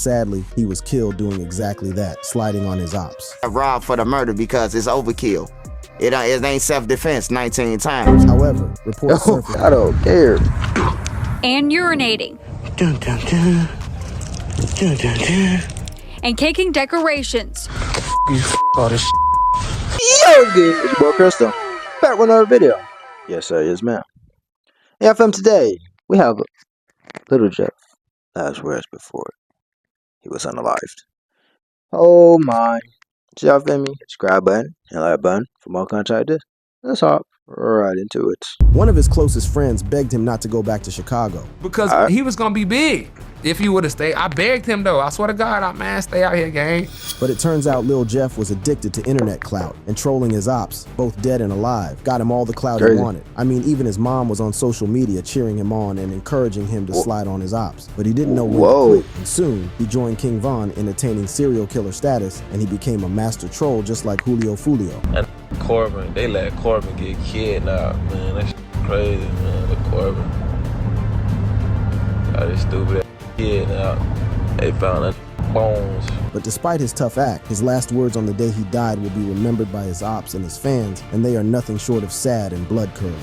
Sadly, he was killed doing exactly that, sliding on his ops. Robbed for the murder because it's overkill. It ain't self-defense 19 times. However, reports surfaced. I don't care. And urinating. Dun, dun, dun. Dun, dun, dun. And caking decorations. You all this Yo, good. It's your boy Crystal. Back with another video. Yes, sir. Yes, ma'am. Yeah, from today, we have Lil Jeff. Last words before he was unalived. Oh my. So y'all feel me? Subscribe button and like button for more content like this. Let's hop right into it. One of his closest friends begged him not to go back to Chicago. Because he was gonna be big if he would have stayed. I begged him though. I swear to God, man, stay out here, gang. But it turns out Lil Jeff was addicted to internet clout, and trolling his ops, both dead and alive, got him all the clout he wanted. I mean, even his mom was on social media cheering him on and encouraging him to slide on his ops. But he didn't know when to quit, and soon he joined King Von in attaining serial killer status, and he became a master troll just like Julio Fulio. And Corbin, they let Corbin get kidnapped, man. That shit crazy, man. The Corbin. Got this stupid kidnapped. They found a bones. But despite his tough act, his last words on the day he died will be remembered by his ops and his fans, and they are nothing short of sad and blood-curdling.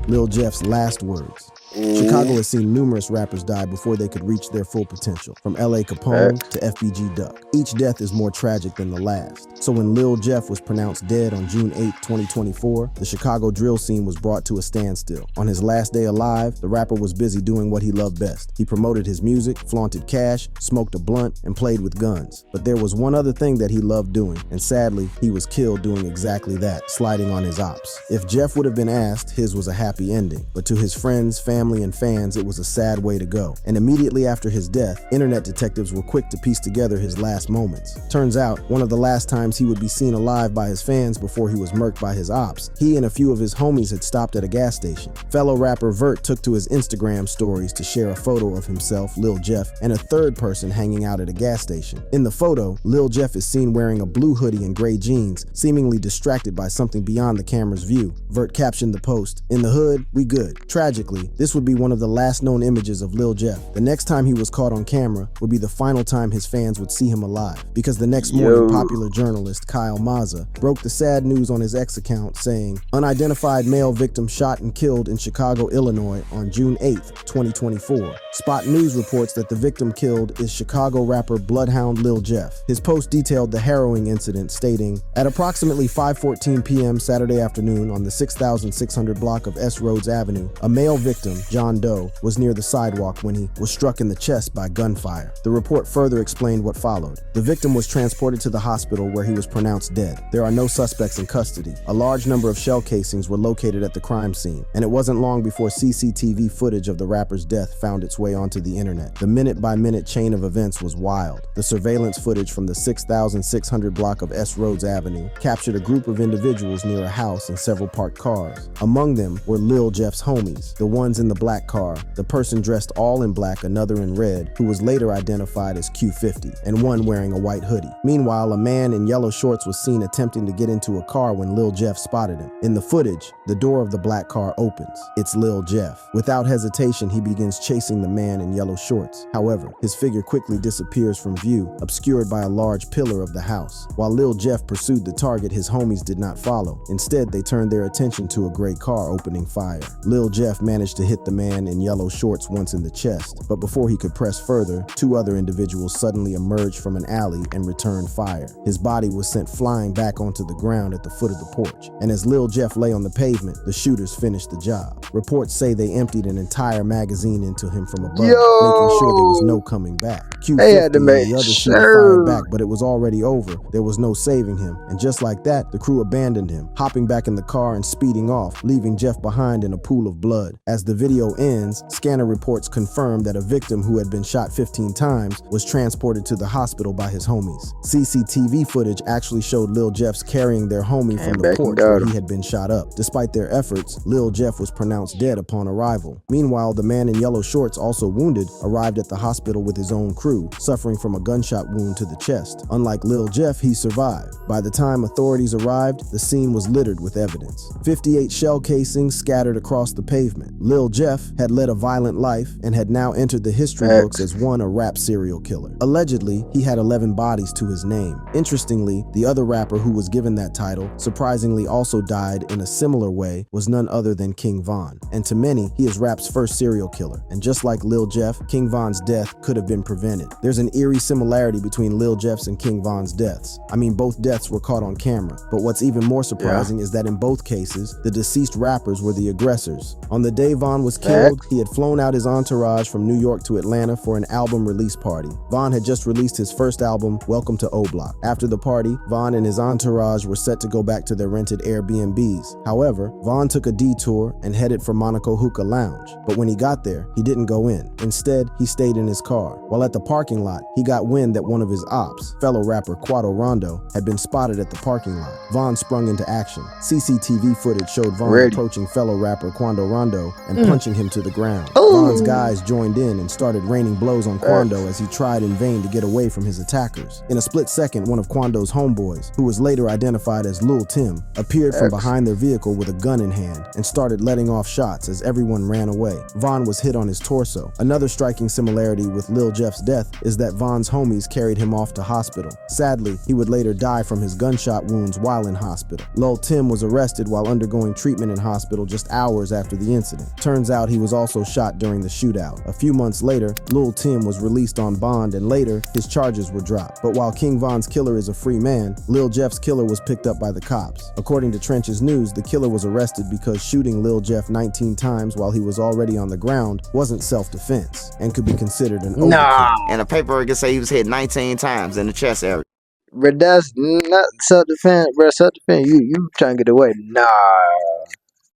Lil Jeff's last words. Chicago has seen numerous rappers die before they could reach their full potential, from L.A. Capone to FBG Duck. Each death is more tragic than the last. So when Lil Jeff was pronounced dead on June 8, 2024, the Chicago drill scene was brought to a standstill. On his last day alive, the rapper was busy doing what he loved best. He promoted his music, flaunted cash, smoked a blunt, and played with guns. But there was one other thing that he loved doing, and sadly, he was killed doing exactly that, sliding on his ops. If Jeff would have been asked, his was a happy ending. But to his friends, family, and fans, it was a sad way to go. And immediately after his death, internet detectives were quick to piece together his last moments. Turns out, one of the last times he would be seen alive by his fans before he was murked by his ops, he and a few of his homies had stopped at a gas station. Fellow rapper Vert took to his Instagram stories to share a photo of himself, Lil Jeff, and a third person hanging out at a gas station. In the photo, Lil Jeff is seen wearing a blue hoodie and gray jeans, seemingly distracted by something beyond the camera's view. Vert captioned the post, "In the hood, we good." Tragically, this would be one of the last known images of Lil Jeff. The next time he was caught on camera would be the final time his fans would see him alive, because the next morning, popular journalist Kyle Mazza broke the sad news on his X account saying, "Unidentified male victim shot and killed in Chicago, Illinois on June 8, 2024. Spot News reports that the victim killed is Chicago rapper Bloodhound Lil Jeff. His post detailed the harrowing incident, stating, "At approximately 5:14 p.m. Saturday afternoon on the 6600 block of S. Rhodes Avenue, a male victim, John Doe, was near the sidewalk when he was struck in the chest by gunfire." The report further explained what followed. The victim was transported to the hospital where he was pronounced dead. There are no suspects in custody. A large number of shell casings were located at the crime scene, and it wasn't long before CCTV footage of the rapper's death found its way onto the internet. The minute-by-minute chain of events was wild. The surveillance footage from the 6600 block of S. Rhodes Avenue captured a group of individuals near a house and several parked cars. Among them were Lil Jeff's homies, the ones in the black car, the person dressed all in black, another in red, who was later identified as Q50, and one wearing a white hoodie. Meanwhile, a man in yellow shorts was seen attempting to get into a car when Lil Jeff spotted him. In the footage, the door of the black car opens. It's Lil Jeff. Without hesitation, he begins chasing the man in yellow shorts. However, his figure quickly disappears from view, obscured by a large pillar of the house. While Lil Jeff pursued the target, his homies did not follow. Instead, they turned their attention to a gray car opening fire. Lil Jeff managed to hit the man in yellow shorts once in the chest, but before he could press further, two other individuals suddenly emerged from an alley and returned fire. His body was sent flying back onto the ground at the foot of the porch, and as Lil Jeff lay on the pavement, the shooters finished the job. Reports say they emptied an entire magazine into him from above, making sure there was no coming back. Q50 and the other shooter fired back, but it was already over. There was no saving him, and just like that, the crew abandoned him, hopping back in the car and speeding off, leaving Jeff behind in a pool of blood. As the video ends, scanner reports confirm that a victim who had been shot 15 times was transported to the hospital by his homies. CCTV footage actually showed Lil Jeff's carrying their homie from the porch where he had been shot up. Despite their efforts, Lil Jeff was pronounced dead upon arrival. Meanwhile, the man in yellow shorts, also wounded, arrived at the hospital with his own crew, suffering from a gunshot wound to the chest. Unlike Lil Jeff, he survived. By the time authorities arrived, the scene was littered with evidence. 58 shell casings scattered across the pavement. Lil Jeff had led a violent life and had now entered the history books as a rap serial killer. Allegedly, he had 11 bodies to his name. Interestingly, the other rapper who was given that title surprisingly also died in a similar way was none other than King Von. And to many, he is rap's first serial killer. And just like Lil Jeff, King Von's death could have been prevented. There's an eerie similarity between Lil Jeff's and King Von's deaths. I mean, both deaths were caught on camera. But what's even more surprising is that in both cases, the deceased rappers were the aggressors. On the day Von was killed, he had flown out his entourage from New York to Atlanta for an album release party. Von had just released his first album, Welcome to O-Block. After the party, Von and his entourage were set to go back to their rented Airbnbs. However, Von took a detour and headed for Monaco Hookah Lounge. But when he got there, he didn't go in. Instead, he stayed in his car. While at the parking lot, he got wind that one of his ops, fellow rapper Quado Rondo, had been spotted at the parking lot. Von sprung into action. CCTV footage showed Von approaching fellow rapper Quando Rondo and punching him to the ground. Von's guys joined in and started raining blows on Quando as he tried in vain to get away from his attackers. In a split second, one of Quando's homeboys, who was later identified as Lil Tim, appeared from behind their vehicle with a gun in hand and started letting off shots as everyone ran away. Von was hit on his torso. Another striking similarity with Lil Jeff's death is that Von's homies carried him off to hospital. Sadly, he would later die from his gunshot wounds while in hospital. Lil Tim was arrested while undergoing treatment in hospital just hours after the incident. Turns out he was also shot during the shootout. A few months later, Lil Tim was released on bond and later, his charges were dropped. But while King Von's killer is a free man, Lil Jeff's killer was picked up by the cops. According to Trench's News, the killer was arrested because shooting Lil Jeff 19 times while he was already on the ground wasn't self-defense and could be considered an overkill. And the paperwork can say he was hit 19 times in the chest area. But that's not self-defense, bro. Self-defense, you trying to get away. Nah.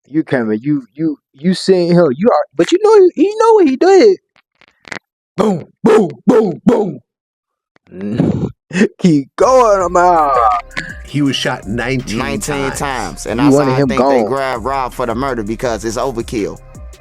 You coming, you seen him. You are, but you know what he did. Boom, boom, boom, boom. Keep going, I'm out. He was shot 19 times. And that's why I think they grabbed Rob for the murder, because it's overkill.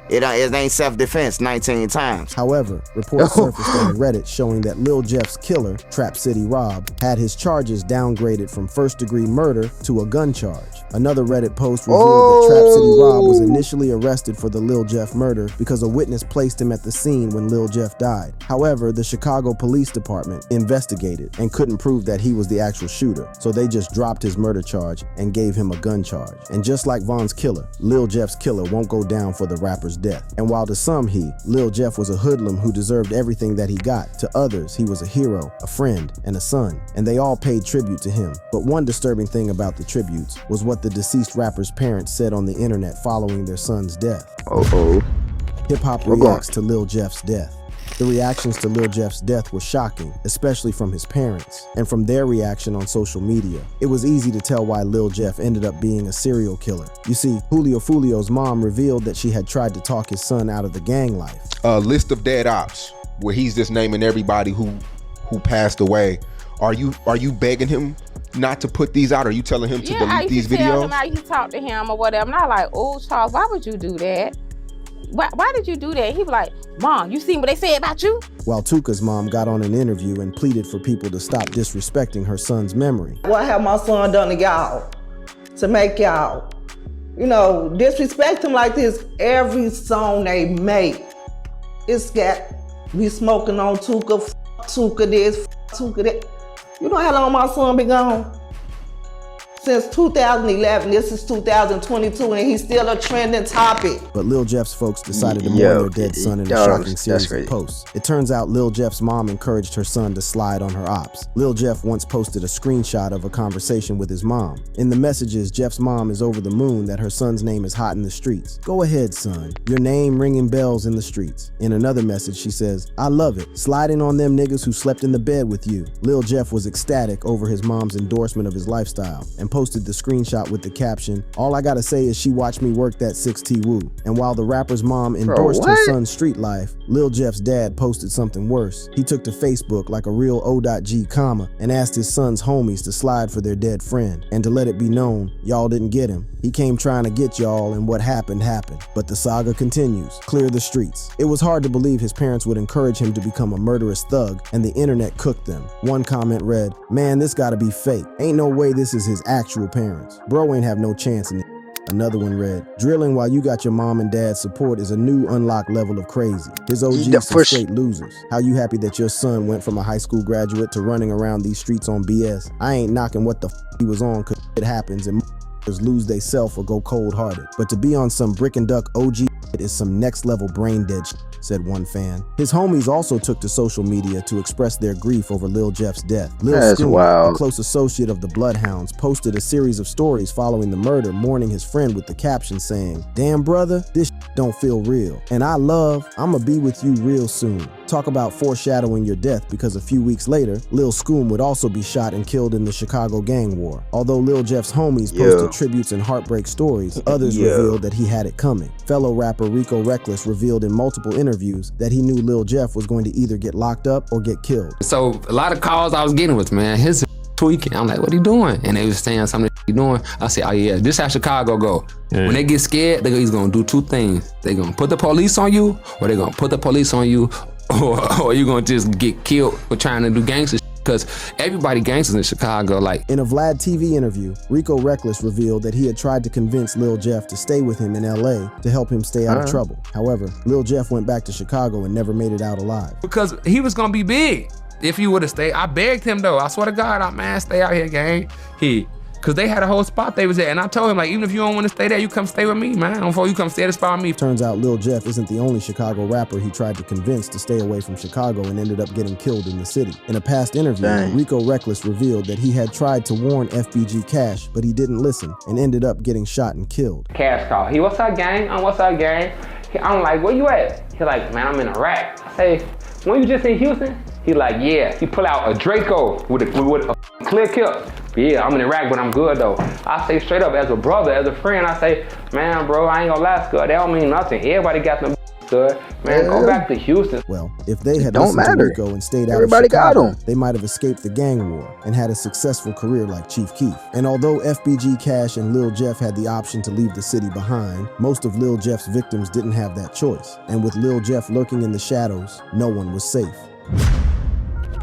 It ain't self-defense 19 times. However, reports surfaced on Reddit showing that Lil Jeff's killer, Trap City Rob, had his charges downgraded from first-degree murder to a gun charge. Another Reddit post revealed that Trap City Rob was initially arrested for the Lil Jeff murder because a witness placed him at the scene when Lil Jeff died. However, the Chicago Police Department investigated and couldn't prove that he was the actual shooter, so they just dropped his murder charge and gave him a gun charge. And just like Von's killer, Lil Jeff's killer won't go down for the rapper's death. And while to some Lil Jeff was a hoodlum who deserved everything that he got, to others he was a hero, a friend, and a son, and they all paid tribute to him. But one disturbing thing about the tributes was what the deceased rapper's parents said on the internet following their son's death. Hip-hop reacts to Lil Jeff's death. The reactions to Lil Jeff's death were shocking, especially from his parents, and from their reaction on social media. It was easy to tell why Lil Jeff ended up being a serial killer. You see, Julio Fulio's mom revealed that she had tried to talk his son out of the gang life. A list of dead ops, where he's just naming everybody who passed away. Are you begging him not to put these out? Are you telling him to delete these videos? Tell him how you talk to him or whatever. And I'm like, oh, Charles, why would you do that? Why did you do that? He was like, Mom, you seen what they said about you? While Tuka's mom got on an interview and pleaded for people to stop disrespecting her son's memory. What have my son done to y'all to make y'all, disrespect him like this? Every song they make, it's got me smoking on Tuka, Tuka this, Tuka that. You know how long my son been gone? Since 2011, this is 2022, and he's still a trending topic. But Lil Jeff's folks decided to mourn their dead son in a shocking series of posts. It turns out Lil Jeff's mom encouraged her son to slide on her ops. Lil Jeff once posted a screenshot of a conversation with his mom. In the messages, Jeff's mom is over the moon that her son's name is hot in the streets. Go ahead, son. Your name ringing bells in the streets. In another message, she says, I love it. Sliding on them niggas who slept in the bed with you. Lil Jeff was ecstatic over his mom's endorsement of his lifestyle and posted the screenshot with the caption, all I gotta say is she watched me work that 6T woo. And while the rapper's mom endorsed her son's street life, Lil Jeff's dad posted something worse. He took to Facebook like a real O.G comma and asked his son's homies to slide for their dead friend and to let it be known, y'all didn't get him. He came trying to get y'all and what happened happened. But the saga continues. Clear the streets. It was hard to believe his parents would encourage him to become a murderous thug, and the internet cooked them. One comment read, man, this gotta be fake. Ain't no way this is his actual parents. Bro ain't have no chance in it. Another one read, drilling while you got your mom and dad's support is a new unlocked level of crazy. His OGs some straight losers. How you happy that your son went from a high school graduate to running around these streets on BS? I ain't knocking what the he was on, cause it happens and lose they self or go cold-hearted. But to be on some brick and duck OG is some next level brain dead shit, said one fan. His homies also took to social media to express their grief over Lil Jeff's death. Lil Scoon, a close associate of the Bloodhounds, posted a series of stories following the murder, mourning his friend with the caption saying, "Damn brother, this don't feel real. And I'ma be with you real soon." Talk about foreshadowing your death, because a few weeks later, Lil Scoon would also be shot and killed in the Chicago gang war. Although Lil Jeff's homies posted tributes and heartbreak stories, others revealed that he had it coming. Fellow rapper Rico Reckless revealed in multiple interviews that he knew Lil Jeff was going to either get locked up or get killed. So a lot of calls I was getting was, man, his tweaking. I'm like, what he doing? And they was saying something he doing. I said, oh yeah, this how Chicago go. When they get scared, he's gonna do two things. They gonna put the police on you, or they gonna put the police on you, or you gonna just get killed for trying to do gangster shit. Because everybody gangsters in Chicago. Like in a Vlad TV interview, Rico Reckless revealed that he had tried to convince Lil Jeff to stay with him in LA to help him stay out of trouble. However, Lil Jeff went back to Chicago and never made it out alive. Because he was gonna be big if he would have stayed. I begged him though. I swear to God, man, stay out here, gang. Cause they had a whole spot they was at, and I told him, like, even if you don't want to stay there, you come stay with me, man. Before you come stay at the spot with me. Turns out Lil Jeff isn't the only Chicago rapper he tried to convince to stay away from Chicago and ended up getting killed in the city. In a past interview, Rico Reckless revealed that he had tried to warn FBG Cash, but he didn't listen and ended up getting shot and killed. Cash call, he, what's up, gang? What's up, gang? I'm like, where you at? He like, man, I'm in Iraq. I say, when you just in Houston? He like, yeah. He pull out a Draco with a clear clip. Yeah, I'm in Iraq, but I'm good though. I say straight up, as a brother, as a friend, I say, man, bro, I ain't gonna lie, Scud, that don't mean nothing. Everybody got them good. Man, go back to Houston. Well, if they had listened to Rico and stayed out of Chicago, they might have escaped the gang war and had a successful career like Chief Keef. And although FBG Cash and Lil Jeff had the option to leave the city behind, most of Lil Jeff's victims didn't have that choice. And with Lil Jeff lurking in the shadows, no one was safe.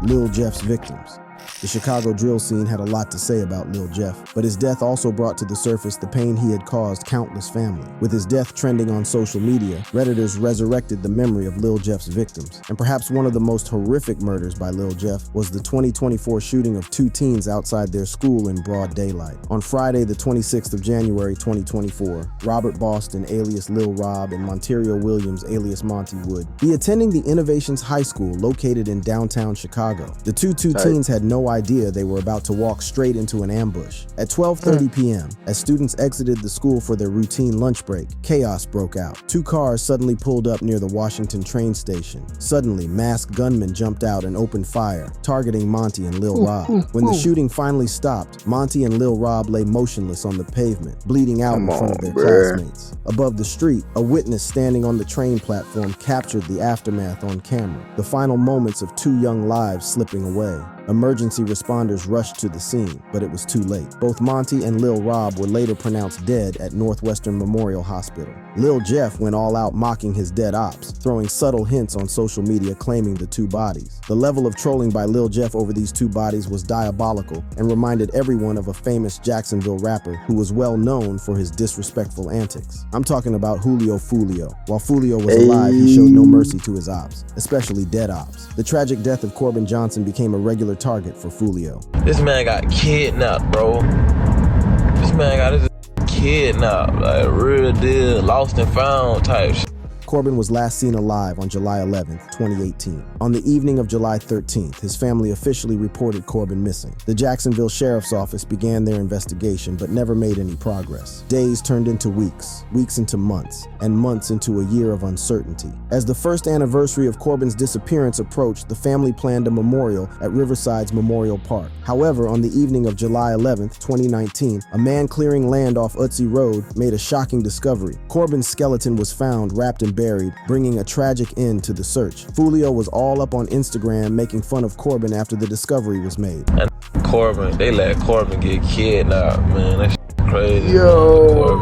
Lil Jeff's victims. The Chicago drill scene had a lot to say about Lil Jeff, but his death also brought to the surface the pain he had caused countless families. With his death trending on social media, Redditors resurrected the memory of Lil Jeff's victims. And perhaps one of the most horrific murders by Lil Jeff was the 2024 shooting of two teens outside their school in broad daylight. On Friday, the 26th of January 2024, Robert Boston, alias Lil Rob, and Monterio Williams, alias Monty, would be attending the Innovations High School located in downtown Chicago. The two teens had no idea they were about to walk straight into an ambush. At 12:30 p.m., as students exited the school for their routine lunch break, chaos broke out. Two cars suddenly pulled up near the Washington train station. Suddenly, masked gunmen jumped out and opened fire, targeting Monty and Lil Rob. When the shooting finally stopped, Monty and Lil Rob lay motionless on the pavement, bleeding out in front of their classmates. Above the street, a witness standing on the train platform captured the aftermath on camera, the final moments of two young lives slipping away. Emergency responders rushed to the scene, but it was too late. Both Monty and Lil Rob were later pronounced dead at Northwestern Memorial Hospital. Lil Jeff went all out mocking his dead ops, throwing subtle hints on social media claiming the two bodies. The level of trolling by Lil Jeff over these two bodies was diabolical and reminded everyone of a famous Jacksonville rapper who was well known for his disrespectful antics. I'm talking about Julio Fulio. While Fulio was alive, he showed no mercy to his ops, especially dead ops. The tragic death of Corbin Johnson became a regular target for Fulio. This man got kidnapped, bro. This man got his kidnapped, like real deal, lost and found type shit. Corbin was last seen alive on July 11th, 2018. On the evening of July 13th, his family officially reported Corbin missing. The Jacksonville Sheriff's Office began their investigation, but never made any progress. Days turned into weeks, weeks into months, and months into a year of uncertainty. As the first anniversary of Corbin's disappearance approached, the family planned a memorial at Riverside's Memorial Park. However, on the evening of July 11th, 2019, a man clearing land off Utsey Road made a shocking discovery. Corbin's skeleton was found wrapped in buried, bringing a tragic end to the search. Fulio was all up on Instagram making fun of Corbin after the discovery was made. And Corbin, they let Corbin get kidnapped, man. That shit crazy. Yo.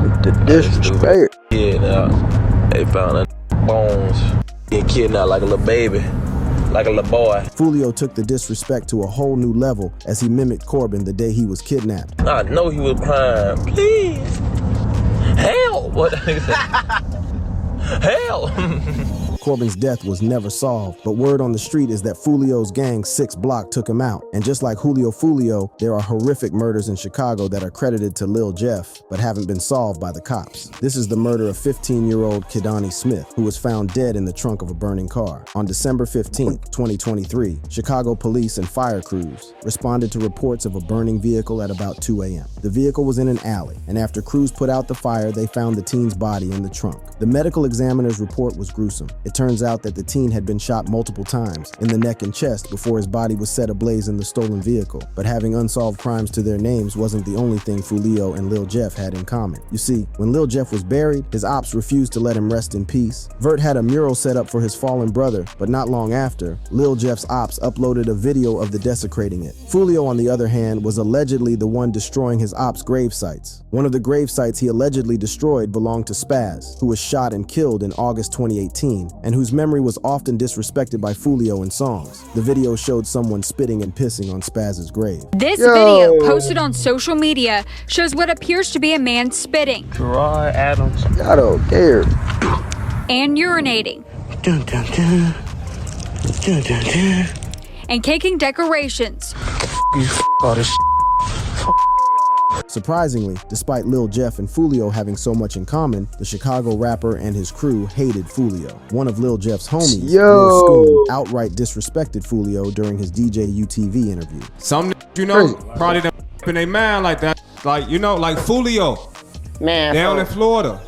With the disrespect. Kidnapped. They found bones. Getting kidnapped like a little baby. like a little boy. Fulio took the disrespect to a whole new level as he mimicked Corbin the day he was kidnapped. I know he was crying, please, help! What that nigga said? Help! Corbin's death was never solved, but word on the street is that Fulio's gang 6 Block took him out. And just like Julio Fulio, there are horrific murders in Chicago that are credited to Lil Jeff, but haven't been solved by the cops. This is the murder of 15-year-old Kidani Smith, who was found dead in the trunk of a burning car. On December 15, 2023, Chicago police and fire crews responded to reports of a burning vehicle at about 2 a.m. The vehicle was in an alley, and after crews put out the fire, they found the teen's body in the trunk. The medical examiner's report was gruesome. It turns out that the teen had been shot multiple times in the neck and chest before his body was set ablaze in the stolen vehicle. But having unsolved crimes to their names wasn't the only thing Fulio and Lil Jeff had in common. You see, when Lil Jeff was buried, his ops refused to let him rest in peace. Vert had a mural set up for his fallen brother, but not long after, Lil Jeff's ops uploaded a video of the desecrating it. Fulio, on the other hand, was allegedly the one destroying his ops' grave sites. One of the grave sites he allegedly destroyed belonged to Spaz, who was shot and killed in August 2018, and whose memory was often disrespected by Fulio in songs. The video showed someone spitting and pissing on Spaz's grave. This video, posted on social media, shows what appears to be a man spitting Gerard Adams. I don't care. and urinating and caking decorations. Surprisingly, despite Lil Jeff and Fulio having so much in common, the Chicago rapper and his crew hated Fulio. One of Lil Jeff's homies, Lil Scoom, outright disrespected Fulio during his DJ UTV interview. Some probably don't in their mind like that. Like, like Fulio. Man, down in Florida.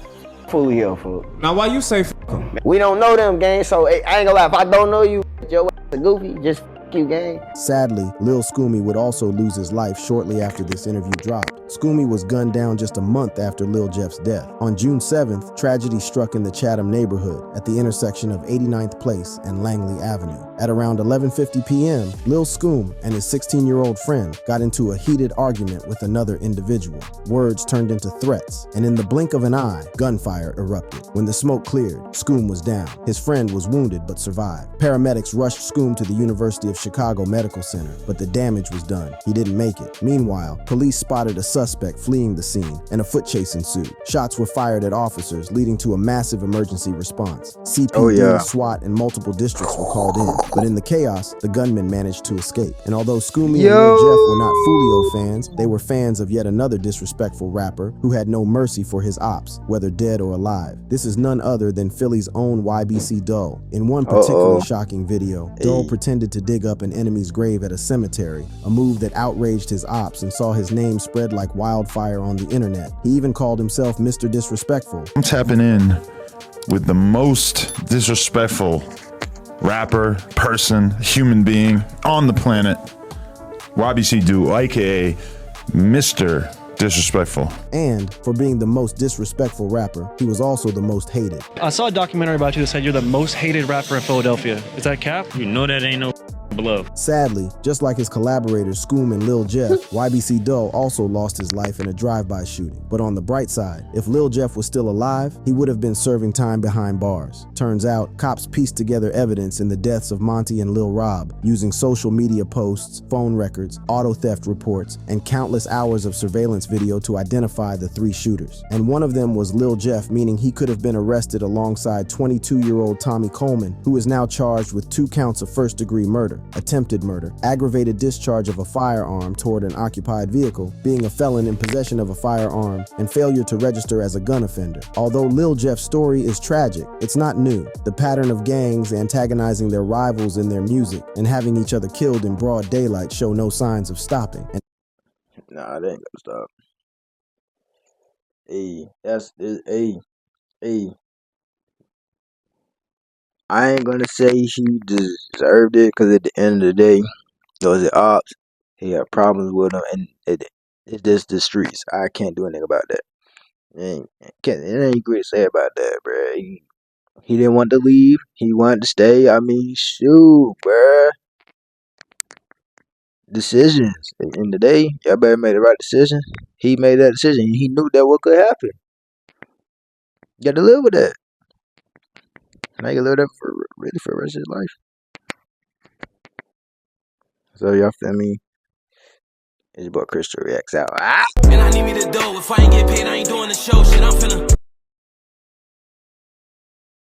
Fulio, fool. Now, why you say f him? We don't know them, gang, so I ain't gonna lie. If I don't know you, your ass a goofy, just f you, gang. Sadly, Lil Scoomy would also lose his life shortly after this interview dropped. Scoomy was gunned down just a month after Lil Jeff's death. On June 7th, tragedy struck in the Chatham neighborhood at the intersection of 89th Place and Langley Avenue. At around 11:50 p.m., Lil Scoom and his 16-year-old friend got into a heated argument with another individual. Words turned into threats, and in the blink of an eye, gunfire erupted. When the smoke cleared, Scoom was down. His friend was wounded but survived. Paramedics rushed Scoom to the University of Chicago Medical Center, but the damage was done. He didn't make it. Meanwhile, police spotted a suspect fleeing the scene, and a foot chase ensued. Shots were fired at officers, leading to a massive emergency response. CPD, SWAT, and multiple districts were called in. But in the chaos, the gunman managed to escape. And although Scoomy and Lil Jeff were not Fulio fans, they were fans of yet another disrespectful rapper who had no mercy for his ops, whether dead or alive. This is none other than Philly's own YBC Dull. In one particularly shocking video, Dull pretended to dig up an enemy's grave at a cemetery, a move that outraged his ops and saw his name spread like wildfire on the internet. He even called himself Mr. Disrespectful. I'm tapping in with the most disrespectful rapper, person, human being on the planet, YBC Duo, aka Mr. Disrespectful. And for being the most disrespectful rapper, he was also the most hated. I saw a documentary about you that said you're the most hated rapper in Philadelphia. Is that cap? You know that ain't no bluff. Sadly, just like his collaborators Scoom and Lil Jeff, YBC Dull also lost his life in a drive-by shooting. But on the bright side, if Lil Jeff was still alive, he would have been serving time behind bars. Turns out, cops pieced together evidence in the deaths of Monty and Lil Rob, using social media posts, phone records, auto theft reports, and countless hours of surveillance video to identify the 3 shooters. And one of them was Lil Jeff, meaning he could have been arrested alongside 22-year-old Tommy Coleman, who is now charged with 2 counts of first-degree murder, attempted murder, aggravated discharge of a firearm toward an occupied vehicle, being a felon in possession of a firearm, and failure to register as a gun offender. Although Lil Jeff's story is tragic, it's not new. The pattern of gangs antagonizing their rivals in their music and having each other killed in broad daylight show no signs of stopping. Nah, they ain't gonna stop. I ain't gonna say he deserved it, because at the end of the day, those are ops. He had problems with them, and it's just the streets. I can't do anything about that. It ain't great to say about that, bruh. He didn't want to leave. He wanted to stay. I mean, shoot, bruh. Decisions. At the end of the day, y'all better make the right decision. He made that decision. He knew that what could happen. You got to live with that. And I can live that for the rest of his life. So y'all feel me? It's your boy CRISTOREACTS out. And I need me to do. If I ain't get paid, I ain't doing the show. Shit, I'm finna